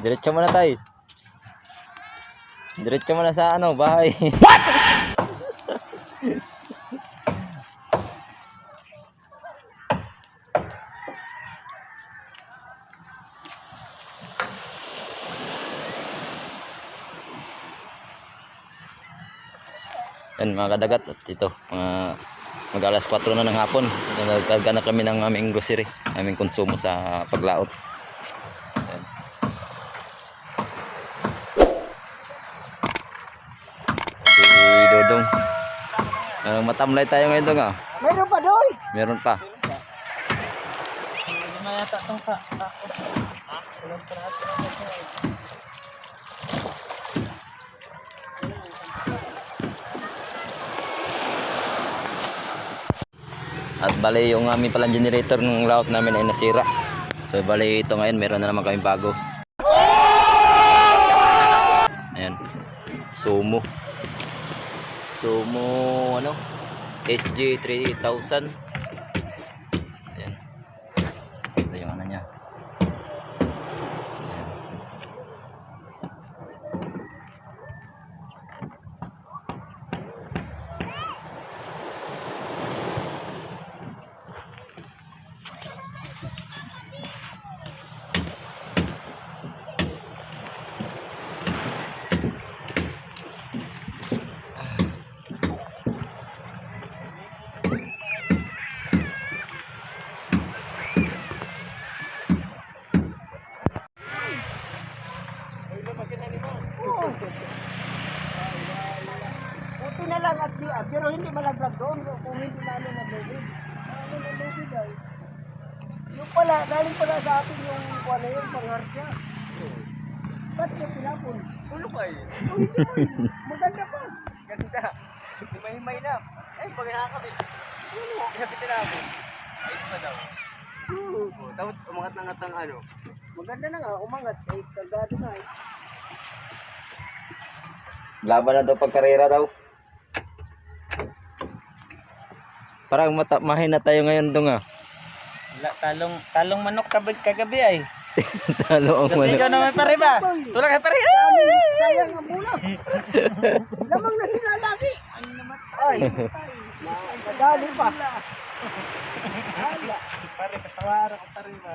Diretso mo na tayo. Diretso mo na sa ano, bahay. Yan mga kadagat, at ito mag alas 4 na ng hapon, nagkarga na kami ng aming grocery, aming konsumo sa paglaot. Yan. Si Dodong, matamlay tayo ngayon dong ah. Meron pa doon? Meron pa. Hindi mayata itong ka. At bali yung aming palang generator ng layout namin ay nasira. So bali ito ngayon meron na naman kami bago. Ayan. Sumo ano? SG 3000. Ayan. Ito yung ano niya. Buti na lang at diya, pero hindi malaglag doon kung hindi na ano naglubid. Ano naglubid ay? Yung pala, galing pala sa atin yung wala yung pangharsya. Ba't niya pinapon? Tulog ay. Maganda pa. Ganda. Himay-himay na. Ay, pag nakakabit. Kapitin namin. Ayos pa daw. Tapos umangat-angat ng ano. Maganda na nga, umangat. Ay, kagado na eh. Laban na daw pagkarera daw. Parang mahina tayo ngayon dong ah. Talong manok kagabi ay. Talo ang Kasi ikaw naman pare ba? Tulak ka pare. Sayang ang muna. Lamang na sila lagi. Ay. Madali pa. Pare, katawara ko pare ba?